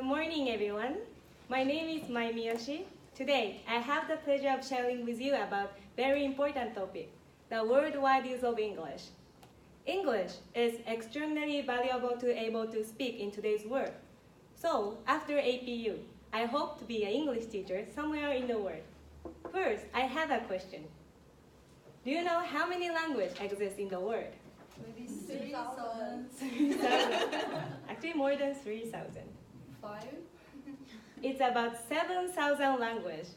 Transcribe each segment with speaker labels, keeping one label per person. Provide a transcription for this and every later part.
Speaker 1: Good morning, everyone. My name is Mai Miyoshi. Today, I have the pleasure of sharing with you about very important topic, the worldwide use of English. English is extremely valuable to able to speak in today's world. So, after APU, I hope to be an English teacher somewhere in the world. First, I have a question. Do you know how many languages exist in the world?
Speaker 2: Maybe 3,000.
Speaker 1: 3,000. Actually, more than 3,000.
Speaker 2: 5?
Speaker 1: It's about 7,000 languages.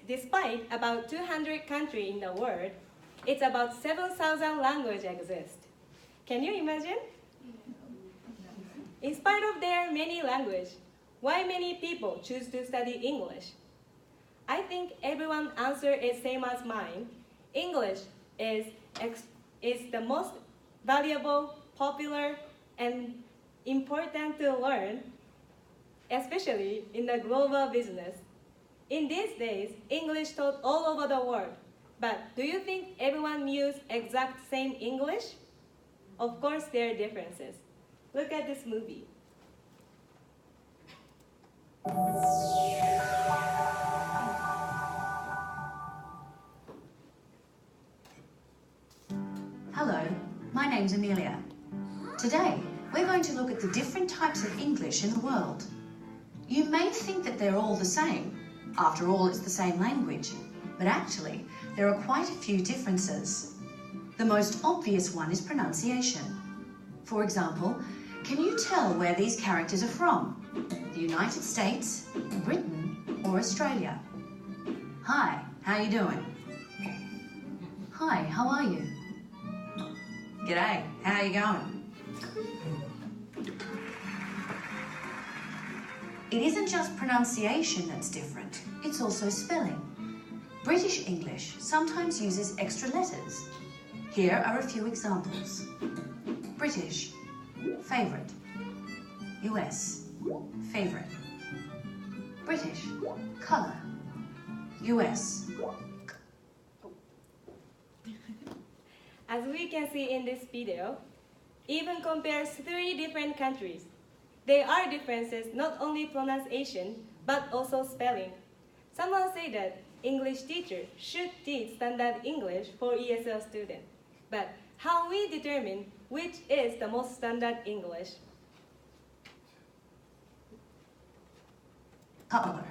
Speaker 1: Despite about 200 countries in the world, it's about 7,000 languages exist. Can you imagine? In spite of their many languages, why many people choose to study English? I think everyone's answer is same as mine. English is the most valuable, popular, and important to learn, especially in the global business. In these days, English taught all over the world. But do you think everyone uses exact same English? Of course, there are differences. Look at this movie.
Speaker 3: Hello, my name's Amelia. Today, we're going to look at the different types of English in the world. You may think that they're all the same. After all, it's the same language. But actually, there are quite a few differences. The most obvious one is pronunciation. For example, can you tell where these characters are from? The United States, Britain, or Australia? Hi, how you doing? Hi, how are you? G'day, how you going? It isn't just pronunciation that's different, it's also spelling. British English sometimes uses extra letters. Here are a few examples. British, favourite. US, favourite. British, colour. US.
Speaker 1: As we can see in this video, even compares 3 different countries. There are differences not only pronunciation, but also spelling. Someone said that English teacher should teach standard English for ESL students. But how we determine which is the most standard English?
Speaker 3: Colour.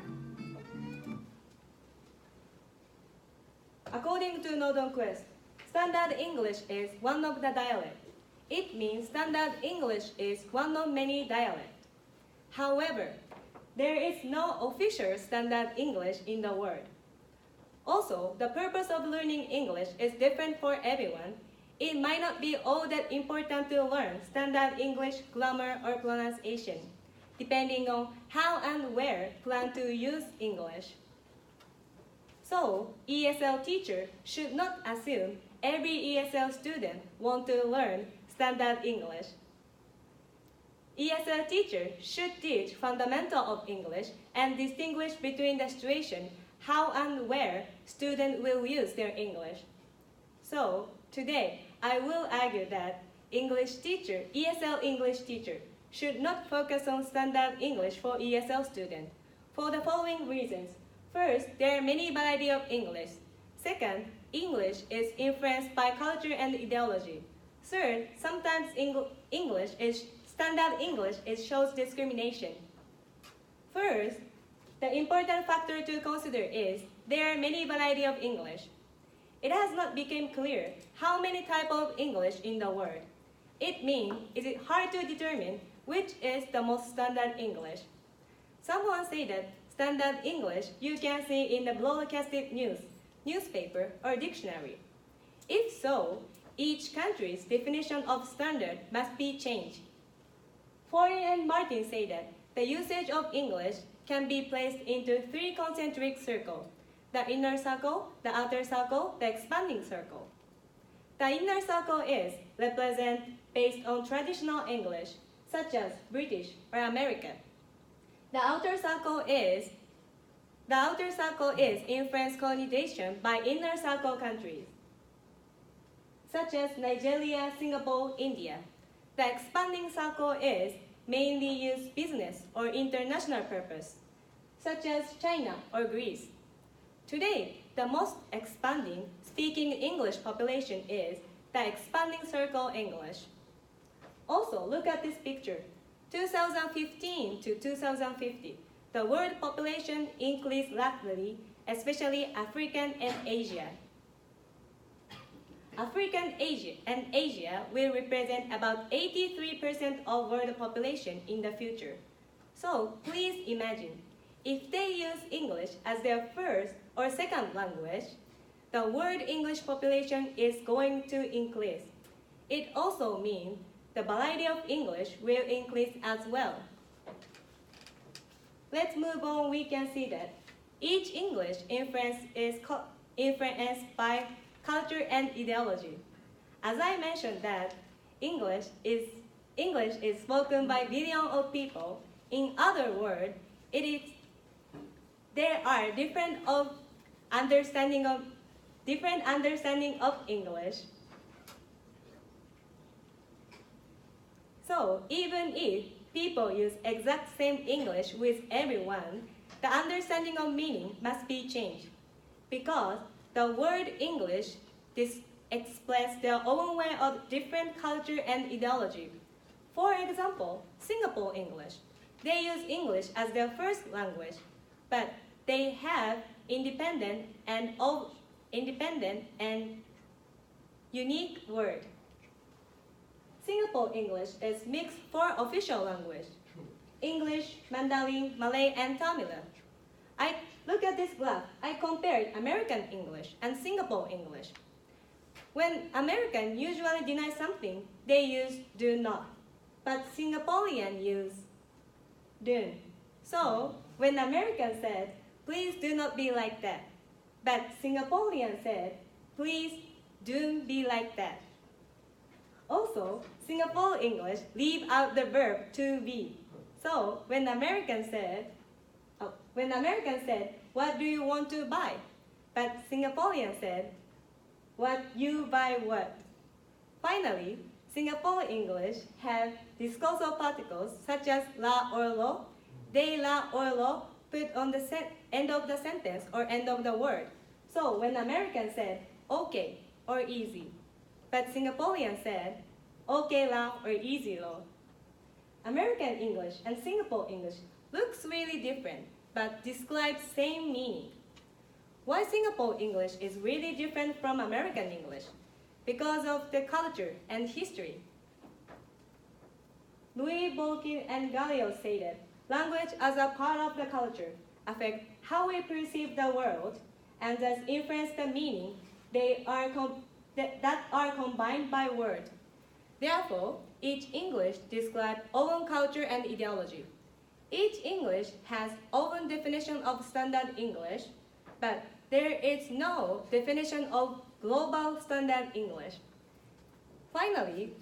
Speaker 1: According to Northern Quest, standard English is one of the dialects. It means standard English is one of many dialects. However, there is no official standard English in the world. Also, the purpose of learning English is different for everyone. It might not be all that important to learn standard English, grammar, or pronunciation, depending on how and where plan to use English. So, ESL teacher should not assume every ESL student want to learn standard English. ESL teacher should teach fundamental of English and distinguish between the situation, how and where students will use their English. So, today, I will argue that ESL English teacher should not focus on standard English for ESL students for the following reasons. First, there are many varieties of English. Second, English is influenced by culture and ideology. Third, sometimes standard English shows discrimination. First, the important factor to consider is there are many varieties of English. It has not become clear how many types of English in the world. It means it is hard to determine which is the most standard English. Someone said that standard English you can see in the broadcasted newspaper, or dictionary. If so, each country's definition of standard must be changed. Foreign and Martin say that the usage of English can be placed into 3 concentric circles: the inner circle, the outer circle, the expanding circle. The inner circle is represented based on traditional English, such as British or American. The outer circle is influenced colonization by inner circle countries, such as Nigeria, Singapore, India. The expanding circle is mainly use business or international purpose, such as China or Greece. Today, the most expanding speaking English population is the expanding circle English. Also, look at this picture. 2015 to 2050, the world population increased rapidly, especially African and Asia. African and Asia will represent about 83% of world population in the future. So please imagine, if they use English as their first or second language, the world English population is going to increase. It also means the variety of English will increase as well. Let's move on. We can see that each English influence is influenced by culture and ideology. As I mentioned that English is spoken by billions of people. In other words, there are different understanding of English. So even if people use exact same English with everyone, the understanding of meaning must be changed, because the word English express their own way of different culture and ideology. For example, Singapore English. They use English as their first language, but they have independent and unique word. Singapore English is mixed for official language: English, Mandarin, Malay, and Tamil. Look at this graph. I compared American English and Singapore English. When Americans usually deny something, they use do not, but Singaporean use do. So when Americans said, please do not be like that, but Singaporean said, please do be like that. Also, Singapore English leave out the verb to be. So when Americans said, what do you want to buy? But Singaporean said, what you buy what? Finally, Singapore English have discursive particles such as la or lo, de la or lo put on the end of the sentence or end of the word. So when American said okay or easy, but Singaporean said okay la or easy lo. American English and Singapore English looks really different, but describe same meaning. Why Singapore English is really different from American English? Because of the culture and history. Louis Bolkin and Galileo say that language as a part of the culture affects how we perceive the world and thus influence the meaning that are combined by words. Therefore, each English describes own culture and ideology. Each English has own definition of standard English, but there is no definition of global standard English. Finally,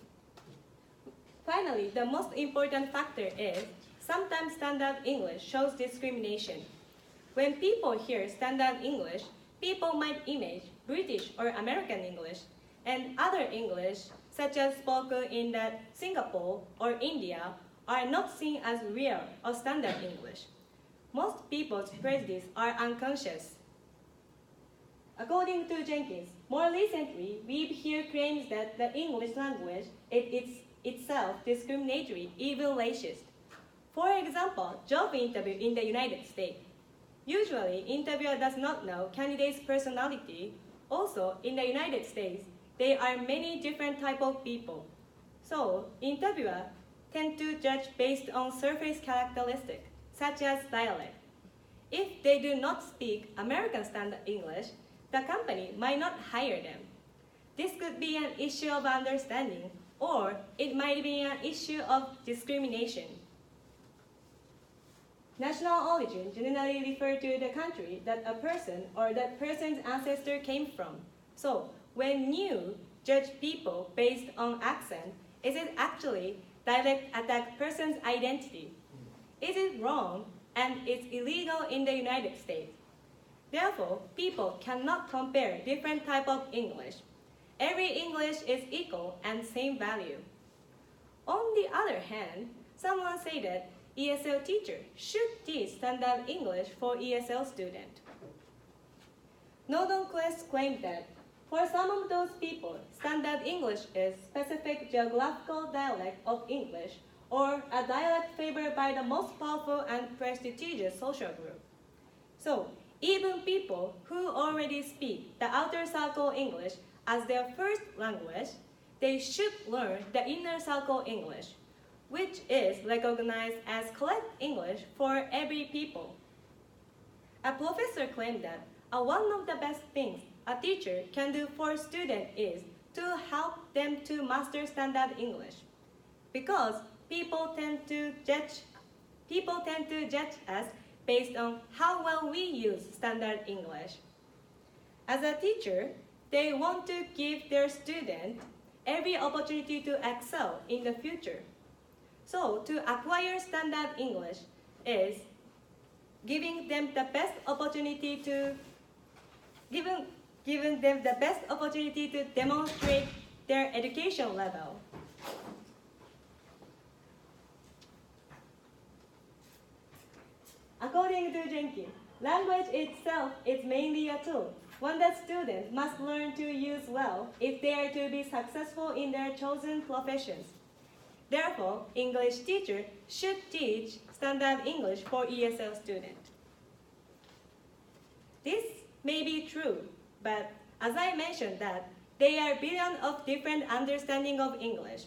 Speaker 1: the most important factor is sometimes standard English shows discrimination. When people hear standard English, people might imagine British or American English and other English, such as spoken in Singapore or India, are not seen as real or standard English. Most people's prejudices are unconscious. According to Jenkins, more recently, we hear claims that the English language is itself discriminatory, even racist. For example, job interview in the United States. Usually, interviewer does not know candidate's personality. Also, in the United States, there are many different types of people. So, interviewers tend to judge based on surface characteristics, such as dialect. If they do not speak American Standard English, the company might not hire them. This could be an issue of understanding, or it might be an issue of discrimination. National origin generally refers to the country that a person or that person's ancestor came from. So, when you judge people based on accent, is it actually direct attack person's identity? Is it wrong and it's illegal in the United States? Therefore, people cannot compare different types of English. Every English is equal and same value. On the other hand, someone said that ESL teacher should teach standard English for ESL student. Northern Quest claimed that for some of those people, standard English is specific geographical dialect of English or a dialect favored by the most powerful and prestigious social group. So, even people who already speak the outer circle English as their first language, they should learn the inner circle English, which is recognized as collect English for every people. A professor claimed that one of the best things a teacher can do for students is to help them to master standard English, because people tend to judge us based on how well we use standard English. As a teacher, they want to give their student every opportunity to excel in the future. So, to acquire standard English is giving them the best opportunity to demonstrate their education level. According to Jenkins, language itself is mainly a tool, one that students must learn to use well if they are to be successful in their chosen professions. Therefore, English teachers should teach standard English for ESL students. This may be true, but as I mentioned that, there are billions of different understandings of English.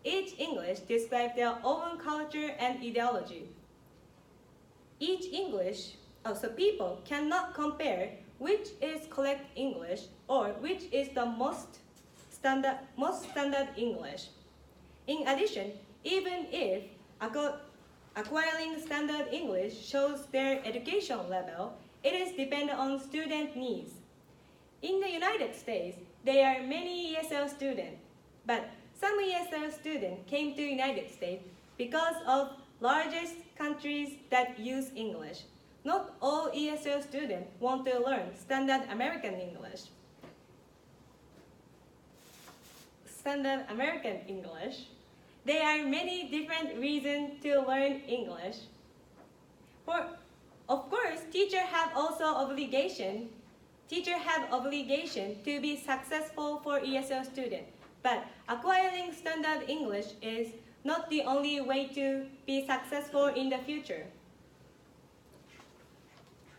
Speaker 1: Each English describes their own culture and ideology. So people cannot compare which is correct English or which is the most standard English. In addition, even if acquiring standard English shows their education level, it is dependent on student needs. In the United States, there are many ESL students, but some ESL students came to the United States because of largest countries that use English. Not all ESL students want to learn standard American English. Standard American English. There are many different reasons to learn English. Of course, teachers have obligation to be successful for ESL students, but acquiring standard English is not the only way to be successful in the future.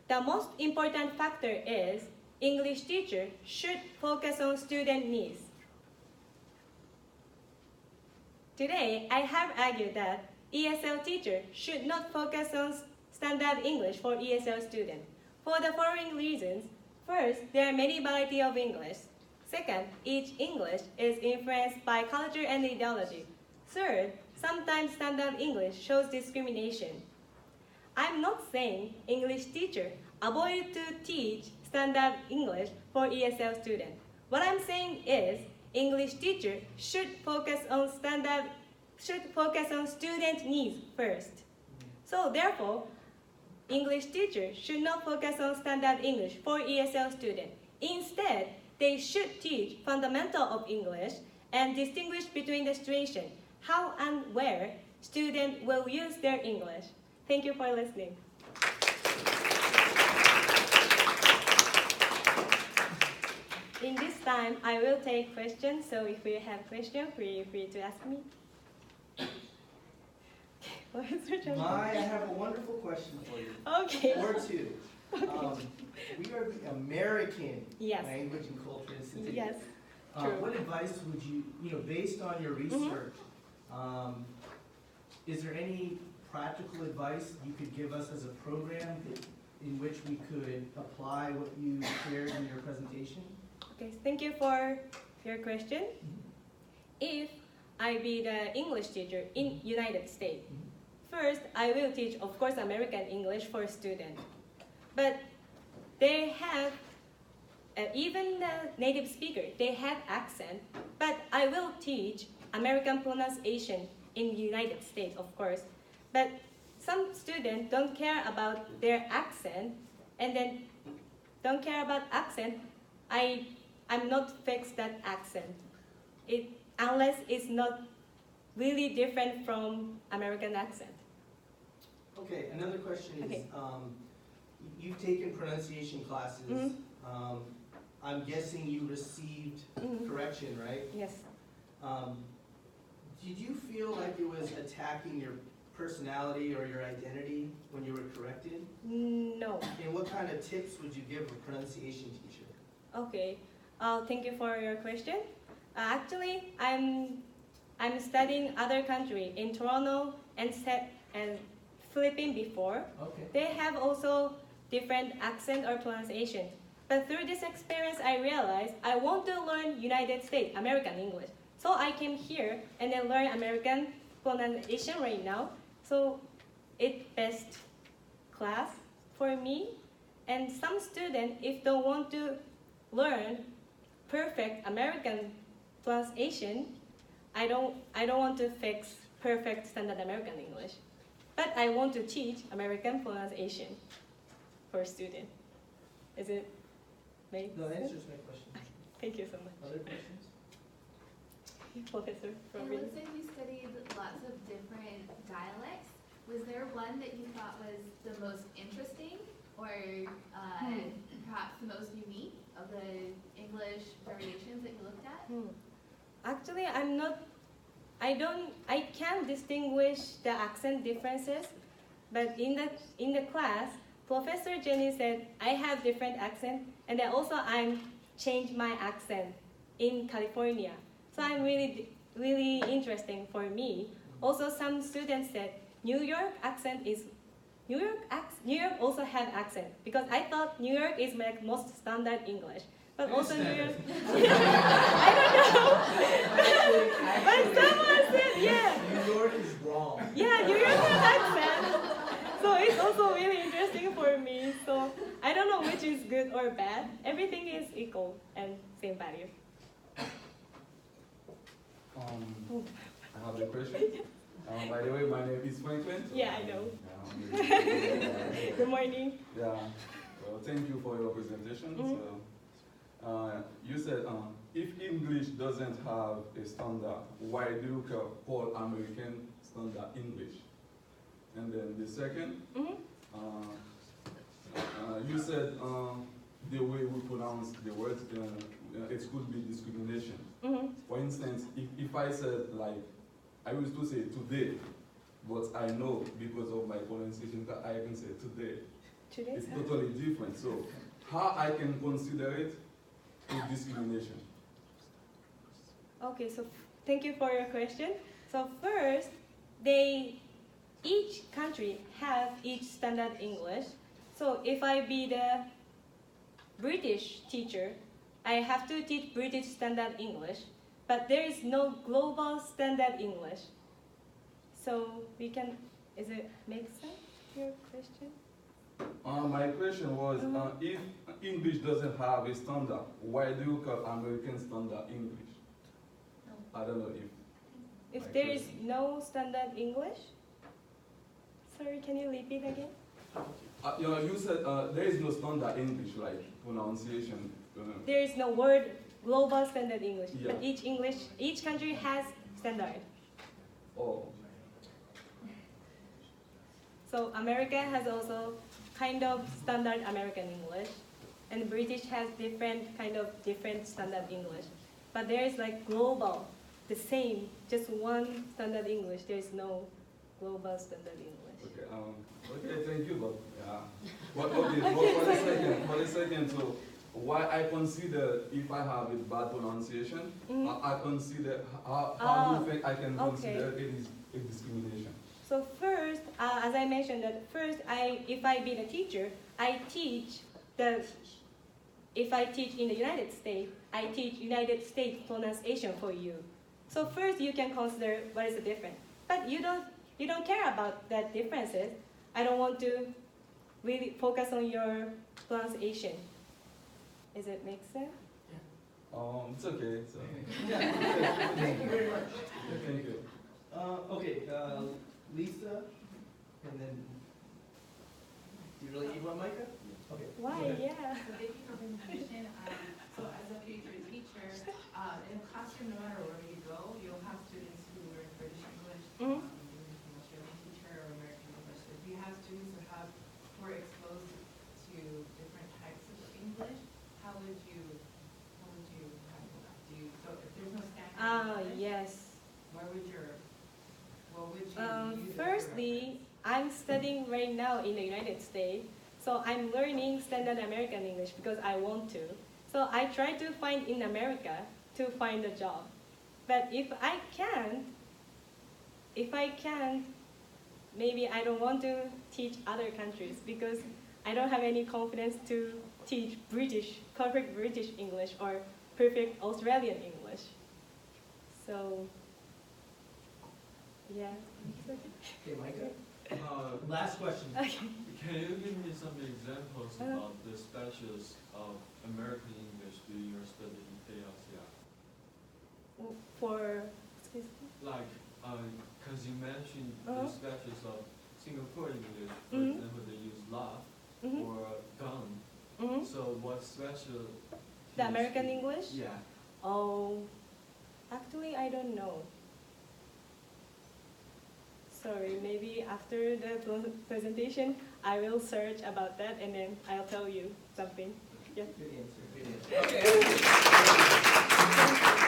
Speaker 1: The most important factor is English teachers should focus on student needs. Today, I have argued that ESL teachers should not focus on standard English for ESL students for the following reasons. First, there are many varieties of English. Second, each English is influenced by culture and ideology. Third, sometimes standard English shows discrimination. I'm not saying English teachers avoid to teach standard English for ESL students. What I'm saying is English teachers should focus on student needs first. So therefore, English teachers should not focus on standard English for ESL students. Instead, they should teach fundamental of English and distinguish between the situation, how and where students will use their English. Thank you for listening. In this time, I will take questions, so if you have questions, feel free to ask me.
Speaker 4: I have a wonderful question for you.
Speaker 1: Okay.
Speaker 4: Or two.
Speaker 1: Okay.
Speaker 4: We are the American
Speaker 1: Yes.
Speaker 4: Language and Culture Institute.
Speaker 1: Yes. True.
Speaker 4: What advice would you, based on your research, is there any practical advice you could give us as a program in which we could apply what you shared in your presentation?
Speaker 1: Okay, thank you for your question. If I be the English teacher in United States, first I will teach, of course, American English for students. But they have, even the native speaker, they have accent, but I will teach American pronunciation in the United States, of course. But some students don't care about their accent, and then don't care about accent, I'm not fix that accent. Unless it's not really different from American accent.
Speaker 4: Okay, another question is,
Speaker 1: Okay.
Speaker 4: You've taken pronunciation classes.
Speaker 1: Mhm.
Speaker 4: I'm guessing you received
Speaker 1: Mhm.
Speaker 4: correction, right?
Speaker 1: Yes.
Speaker 4: Did you feel like it was attacking your personality or your identity when you were corrected?
Speaker 1: No.
Speaker 4: And what kind of tips would you give a pronunciation teacher?
Speaker 1: Okay. Thank you for your question. Actually, I'm studying other country in Toronto and Philippines before.
Speaker 4: Okay.
Speaker 1: They have also different accent or pronunciation. But through this experience, I realized I want to learn United States American English. So I came here and then learn American pronunciation right now. So it's best class for me. And some students, if they want to learn perfect American pronunciation, I don't want to fix perfect standard American English. But I want to teach American pronunciation for students. Is it make
Speaker 4: No, that
Speaker 1: sense?
Speaker 4: answers my question.
Speaker 1: Thank you so much.
Speaker 4: Other questions?
Speaker 1: Professor
Speaker 2: It
Speaker 1: from
Speaker 2: looks like you studied lots of different dialects. Was there one that you thought was the most interesting or perhaps the most unique of the English variations that you looked at?
Speaker 1: Actually, I can't distinguish the accent differences, but in the class, Professor Jenny said I have different accent, and then also I'm changed my accent in California. So I'm really interesting for me. Also, some students said New York also have accent because I thought New York is like most standard English. But also New York, I don't know. But someone said, yeah.
Speaker 4: New York is wrong.
Speaker 1: Yeah, New York has accent. So it's also really interesting for me. So I don't know which is good or bad. Everything is equal and same value.
Speaker 5: I have a question. By the way, my name is Franklin.
Speaker 1: Yeah, I know.
Speaker 5: Yeah,
Speaker 1: Good morning.
Speaker 5: yeah. Well, thank you for your presentation. So, you said if English doesn't have a standard, why do you call American standard English? And then the second, you said the way we pronounce the words, it could be discrimination. For instance, if I said, like, I used to say today, but I know because of my pronunciation that I can say today.
Speaker 1: Today's
Speaker 5: It's totally different. So how I can consider it is discrimination?
Speaker 1: Okay, so thank you for your question. So first, each country have each standard English. So if I be the British teacher, I have to teach British standard English, but there is no global standard English. So we can, is it make sense, your question?
Speaker 5: My question was, if English doesn't have a standard, why do you call American standard English? I don't know if...
Speaker 1: If there is no standard English? Sorry, can you repeat again?
Speaker 5: you said there is no standard English, like pronunciation.
Speaker 1: There is no word global standard English,
Speaker 5: Yeah.
Speaker 1: but each country has standard.
Speaker 5: Oh,
Speaker 1: So America has also kind of standard American English, and British has different standard English. But there is like global, the same, just one standard English. There is no global standard English.
Speaker 5: okay. Okay, thank you, but yeah. But okay, for the second, so why I consider if I have a bad pronunciation, I consider how do you think I can consider it is a discrimination?
Speaker 1: So first, as I mentioned, that first, if I be the teacher, if I teach in the United States, I teach United States pronunciation for you. So first, you can consider what is the difference. But you don't care about that differences. I don't want to really focus on your pronunciation. Does it make sense?
Speaker 5: It's okay. So.
Speaker 4: Thank you very much.
Speaker 5: Thank you.
Speaker 4: Okay, Lisa, and then, do you really need one, Micah? Okay.
Speaker 1: Why?
Speaker 4: go ahead.
Speaker 1: Yeah.
Speaker 6: So thank you for the presentation. So as a future teacher, in a classroom, no matter where you go, you'll have students who learn British
Speaker 1: Yes.
Speaker 6: What would you use it for?
Speaker 1: Firstly, I'm studying right now in the United States, so I'm learning standard American English because I want to. So I try to find in America to find a job. But if I can't, maybe I don't want to teach other countries because I don't have any confidence to teach perfect British English or perfect Australian English. So, yeah.
Speaker 4: Okay, Micah?
Speaker 7: Uh,
Speaker 4: Last question.
Speaker 1: Okay.
Speaker 7: Can you give me some examples about the specials of American English during your study in KLCI?
Speaker 1: Excuse me?
Speaker 7: Like, because you mentioned the specials of Singapore English, for
Speaker 1: Mhm.
Speaker 7: example, they use laugh
Speaker 1: Mhm.
Speaker 7: or done.
Speaker 1: Mhm.
Speaker 7: So what special?
Speaker 1: The American English?
Speaker 7: Yeah.
Speaker 1: Oh, actually, I don't know. Sorry, maybe after the presentation, I will search about that and then I'll tell you something. Yeah.
Speaker 4: Good answer, good answer. Okay.